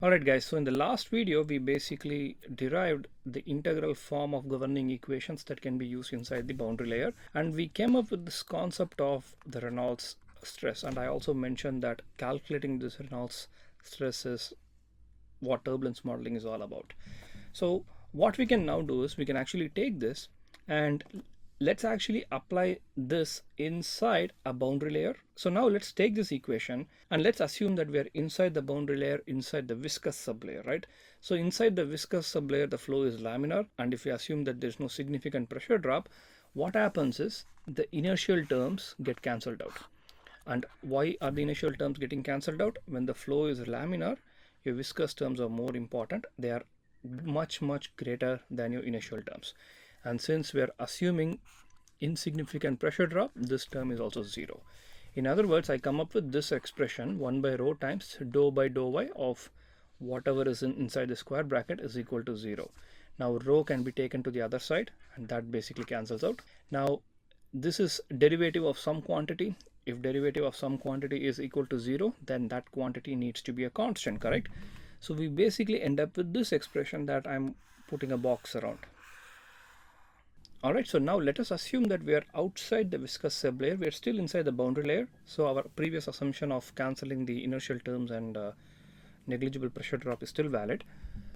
Alright guys, so in the last video we basically derived the integral form of governing equations that can be used inside the boundary layer, and we came up with this concept of the Reynolds stress, and I also mentioned that calculating this Reynolds stress is what turbulence modeling is all about. So what we can now do is we can actually take this and let's actually apply this inside a boundary layer. So now let's take this equation and let's assume that we are inside the boundary layer, inside the viscous sublayer, right? So inside the viscous sublayer, the flow is laminar, and if we assume that there's no significant pressure drop, what happens is the inertial terms get cancelled out. And why are the initial terms getting cancelled out? When the flow is laminar, your viscous terms are more important. They are much greater than your initial terms. And since we are assuming insignificant pressure drop, this term is also zero. In other words, I come up with this expression 1 by rho times dou by dou y of whatever is inside the square bracket is equal to 0. Now rho can be taken to the other side and that basically cancels out. Now this is derivative of some quantity. If derivative of some quantity is equal to 0, then that quantity needs to be a constant, correct? So we basically end up with this expression that I'm putting a box around. Alright, so now let us assume that we are outside the viscous sublayer. We are still inside the boundary layer. So our previous assumption of cancelling the inertial terms and negligible pressure drop is still valid.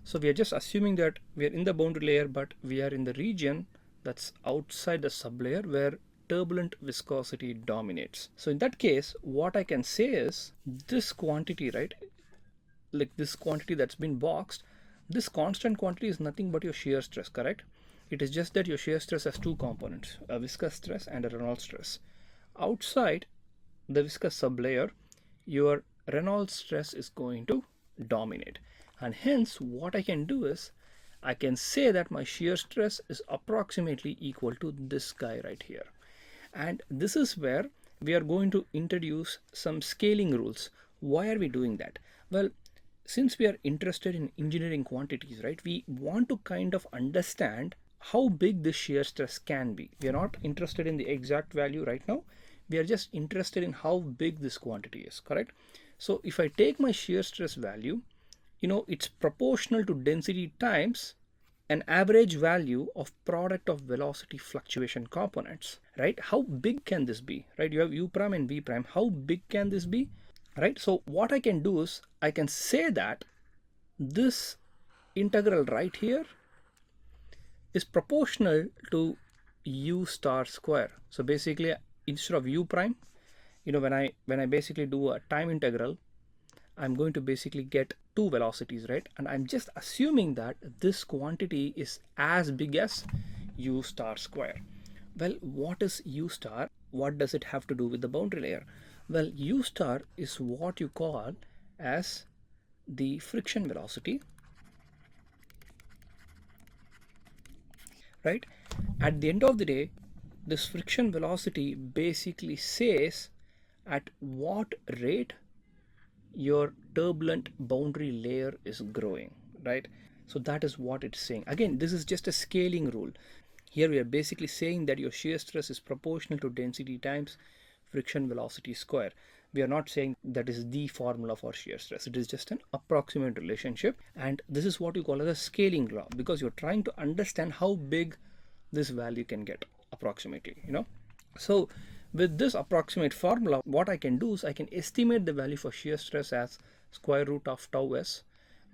So we are just assuming that we are in the boundary layer, but we are in the region that's outside the sublayer where turbulent viscosity dominates. So in that case, what I can say is this quantity, right? Like this quantity that's been boxed, this constant quantity is nothing but your shear stress, correct? It is just that your shear stress has two components, a viscous stress and a Reynolds stress. Outside the viscous sublayer, your Reynolds stress is going to dominate. And hence, what I can do is, I can say that my shear stress is approximately equal to this guy right here. And this is where we are going to introduce some scaling rules. Why are we doing that? Well, since we are interested in engineering quantities, right, we want to kind of understand how big this shear stress can be. We are not interested in the exact value right now. We are just interested in how big this quantity is, correct? So if I take my shear stress value, it's proportional to density times an average value of product of velocity fluctuation components, right? How big can this be, right? You have u prime and v prime. How big can this be, right? So what I can do is I can say that this integral right here is proportional to u star square. So basically, instead of u prime, when I basically do a time integral, I'm going to basically get two velocities, right? And I'm just assuming that this quantity is as big as u star square. Well, what is u star? What does it have to do with the boundary layer? Well, u star is what you call as the friction velocity, right? At the end of the day, this friction velocity basically says at what rate your turbulent boundary layer is growing, right? So that is what it's saying. Again, this is just a scaling rule. Here we are basically saying that your shear stress is proportional to density times friction velocity square. We are not saying that is the formula for shear stress. It is just an approximate relationship, and this is what you call as a scaling law, because you're trying to understand how big this value can get approximately, So with this approximate formula, what I can do is I can estimate the value for shear stress as square root of tau s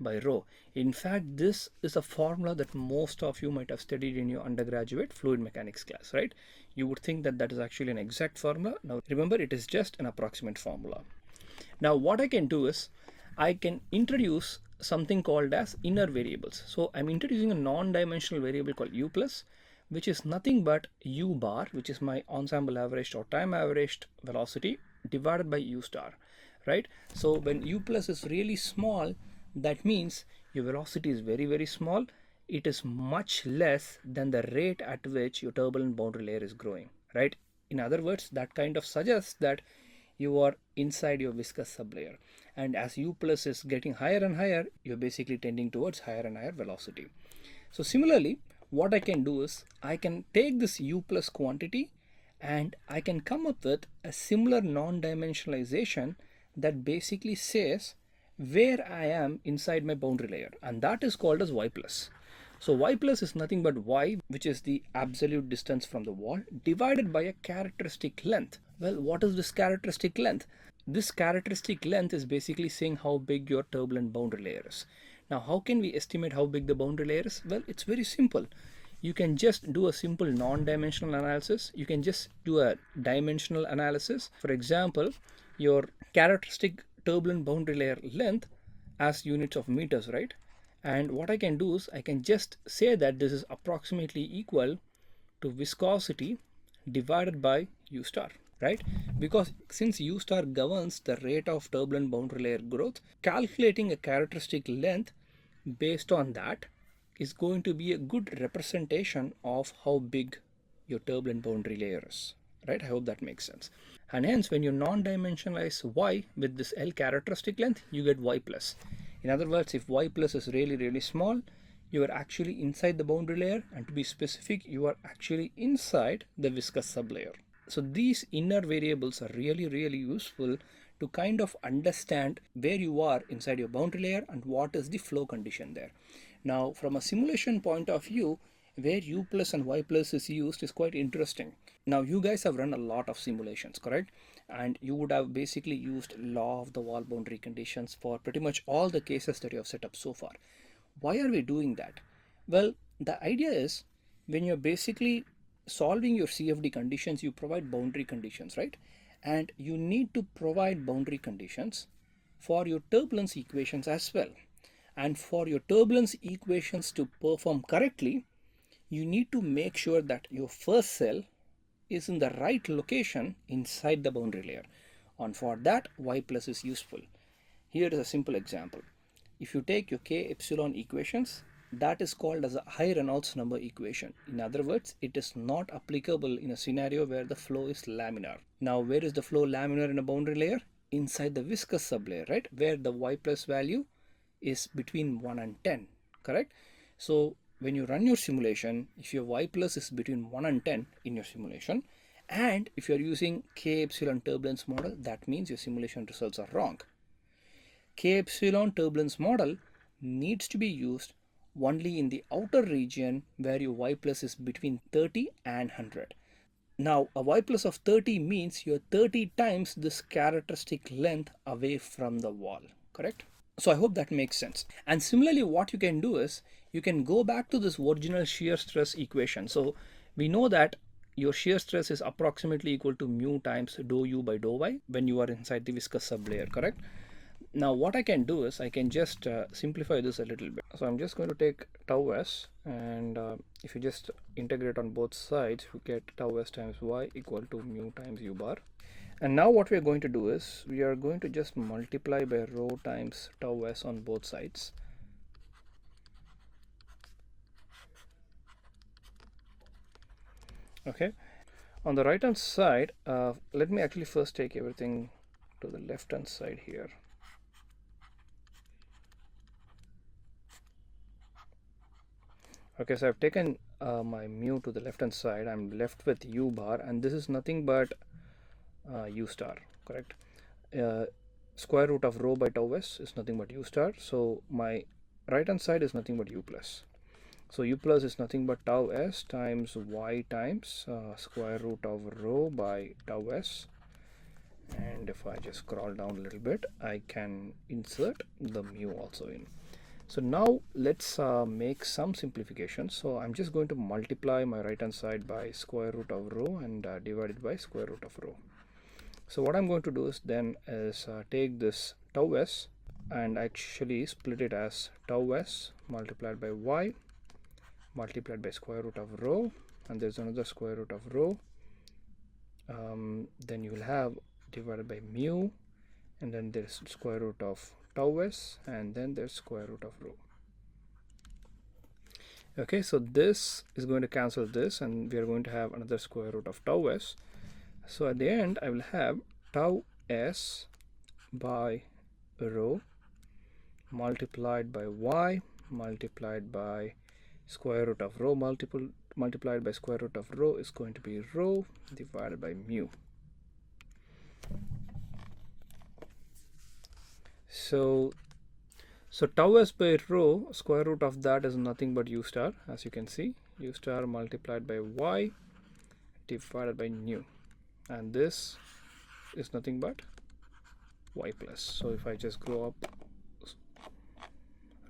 by rho. In fact, this is a formula that most of you might have studied in your undergraduate fluid mechanics class, right? You would think that that is actually an exact formula. Now remember, it is just an approximate formula. Now what I can do is I can introduce something called as inner variables. So I'm introducing a non-dimensional variable called u plus, which is nothing but u bar, which is my ensemble averaged or time averaged velocity, divided by u star, right? So when u plus is really small, that means your velocity is very small. It is much less than the rate at which your turbulent boundary layer is growing, right? In other words, that kind of suggests that you are inside your viscous sublayer, and as u plus is getting higher and higher, you're basically tending towards higher and higher velocity. So similarly, what I can do is I can take this u plus quantity and I can come up with a similar non-dimensionalization that basically says where I am inside my boundary layer, and that is called as y plus. So y plus is nothing but y, which is the absolute distance from the wall, divided by a characteristic length. Well, what is this characteristic length? This characteristic length is basically saying how big your turbulent boundary layer is. Now, how can we estimate how big the boundary layer is? Well, it's very simple. You can just do a simple non-dimensional analysis. You can just do a dimensional analysis. For example, your characteristic turbulent boundary layer length as units of meters, right? And what I can do is I can just say that this is approximately equal to viscosity divided by U star, right? Because since U star governs the rate of turbulent boundary layer growth, calculating a characteristic length based on that is going to be a good representation of how big your turbulent boundary layer is, right? I hope that makes sense. And hence, when you non-dimensionalize y with this L characteristic length, you get y plus. In other words, if y plus is really, really small, you are actually inside the boundary layer, and to be specific, you are actually inside the viscous sublayer. So these inner variables are really, really useful to kind of understand where you are inside your boundary layer and what is the flow condition there. Now, from a simulation point of view, where U plus and Y plus is used is quite interesting. Now, you guys have run a lot of simulations, correct? And you would have basically used law of the wall boundary conditions for pretty much all the cases that you have set up so far. Why are we doing that? Well, the idea is when you're basically solving your CFD conditions, you provide boundary conditions, right? And you need to provide boundary conditions for your turbulence equations as well. And for your turbulence equations to perform correctly, you need to make sure that your first cell is in the right location inside the boundary layer. And for that, y plus is useful. Here is a simple example. If you take your k epsilon equations, that is called as a high Reynolds number equation. In other words, it is not applicable in a scenario where the flow is laminar. Now, where is the flow laminar in a boundary layer? Inside the viscous sublayer, right? Where the y plus value is between 1 and 10, correct? So when you run your simulation, if your y plus is between 1 and 10 in your simulation, and if you're using k epsilon turbulence model, that means your simulation results are wrong. K epsilon turbulence model needs to be used only in the outer region where your y plus is between 30 and 100. Now, a y plus of 30 means you're 30 times this characteristic length away from the wall, correct? So I hope that makes sense. And similarly, what you can do is you can go back to this original shear stress equation. So we know that your shear stress is approximately equal to mu times dou u by dou y when you are inside the viscous sublayer, correct? Now what I can do is I can just simplify this a little bit. So I'm just going to take tau s, and if you just integrate on both sides, you get tau s times y equal to mu times u bar. And now what we are going to do is we are going to just multiply by rho times tau s on both sides. Okay, on the right hand side, let me actually first take everything to the left hand side here. Okay, so I've taken my mu to the left hand side. I'm left with u bar, and this is nothing but u star, correct? Square root of rho by tau s is nothing but u star. So my right hand side is nothing but u plus. So u plus is nothing but tau s times y times square root of rho by tau s. And if I just scroll down a little bit, I can insert the mu also in. So now let's make some simplifications. So I'm just going to multiply my right hand side by square root of rho and divide it by square root of rho. So what I'm going to do is then is take this tau s and actually split it as tau s multiplied by y multiplied by square root of rho, and there's another square root of rho. Then you will have divided by mu, and then there's square root of tau s, and then there's square root of rho. Okay, so this is going to cancel this, and we are going to have another square root of tau s. So at the end, I will have tau s by rho multiplied by y multiplied by square root of rho multiplied by square root of rho is going to be rho divided by mu. So So tau s by rho, square root of that is nothing but u star, as you can see, u star multiplied by y divided by nu, and this is nothing but y plus. So if I just go up,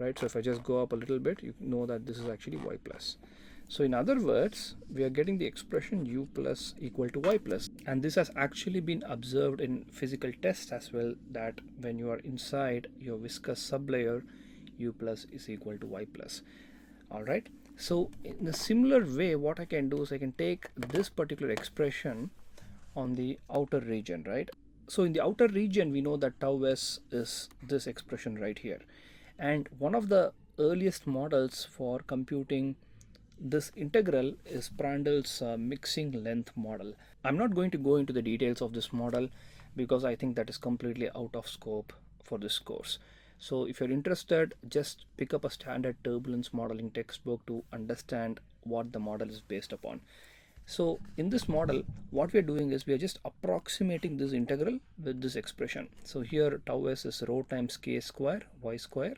right, so if I just go up a little bit, you know that this is actually y plus. So in other words, we are getting the expression u plus equal to y plus, and this has actually been observed in physical tests as well, that when you are inside your viscous sublayer, u plus is equal to y plus. All right, so in a similar way, what I can do is I can take this particular expression on the outer region, right? So in the outer region, we know that tau s is this expression right here, and one of the earliest models for computing this integral is Prandtl's mixing length model. I'm not going to go into the details of this model because I think that is completely out of scope for this course. So if you're interested, just pick up a standard turbulence modeling textbook to understand what the model is based upon. So in this model, what we are doing is we are just approximating this integral with this expression. So here tau s is rho times k square y square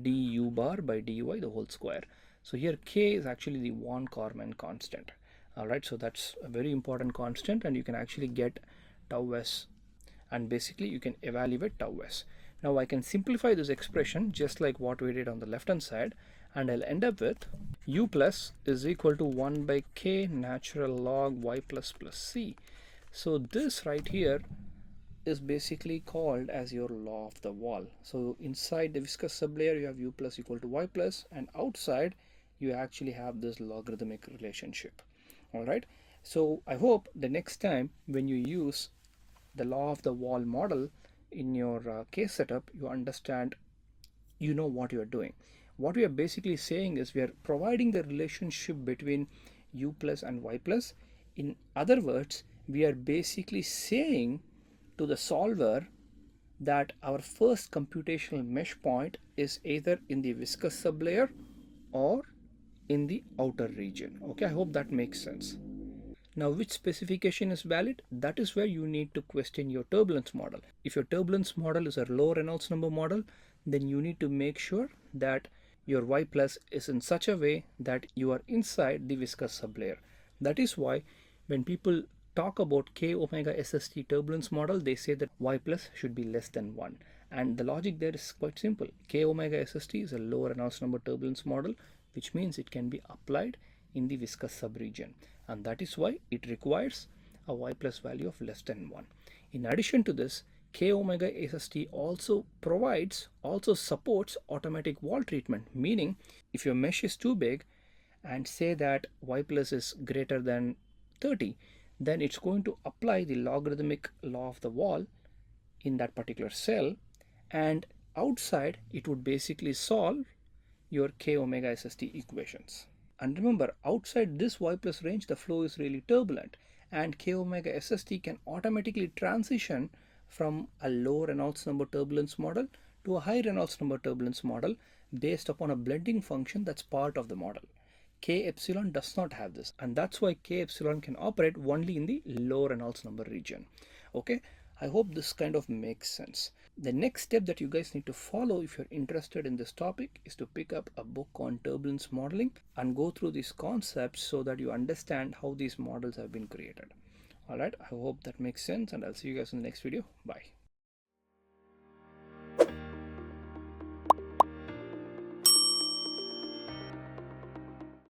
du bar by dy the whole square. So here k is actually the von Karman constant. All right, so that's a very important constant, and you can actually get tau s, and basically you can evaluate tau s. Now I can simplify this expression just like what we did on the left hand side, and I'll end up with u plus is equal to 1 by k natural log y plus plus c. So this right here is basically called as your law of the wall. So inside the viscous sublayer you have u plus equal to y plus, and outside you actually have this logarithmic relationship. All right, so I hope the next time when you use the law of the wall model in your case setup, you understand, you know what you are doing. What we are basically saying is we are providing the relationship between u plus and y plus. In other words, we are basically saying to the solver that our first computational mesh point is either in the viscous sublayer or in the outer region. Okay, I hope that makes sense. Now, which specification is valid? That is where you need to question your turbulence model. If your turbulence model is a low Reynolds number model, then you need to make sure that your y plus is in such a way that you are inside the viscous sublayer. That is why when people talk about k omega SST turbulence model, they say that y plus should be less than 1. And the logic there is quite simple. K omega SST is a low Reynolds number turbulence model, which means it can be applied in the viscous subregion, and that is why it requires a y plus value of less than 1. In addition to this, k omega SST also supports automatic wall treatment, meaning if your mesh is too big and say that y plus is greater than 30, then it's going to apply the logarithmic law of the wall in that particular cell, and outside it would basically solve your k omega SST equations. And remember, outside this y plus range, the flow is really turbulent, and k omega SST can automatically transition from a low Reynolds number turbulence model to a high Reynolds number turbulence model based upon a blending function that's part of the model. K epsilon does not have this, and that's why K epsilon can operate only in the low Reynolds number region. Okay, I hope this kind of makes sense. The next step that you guys need to follow if you're interested in this topic is to pick up a book on turbulence modeling and go through these concepts so that you understand how these models have been created. All right, I hope that makes sense, and I'll see you guys in the next video. Bye.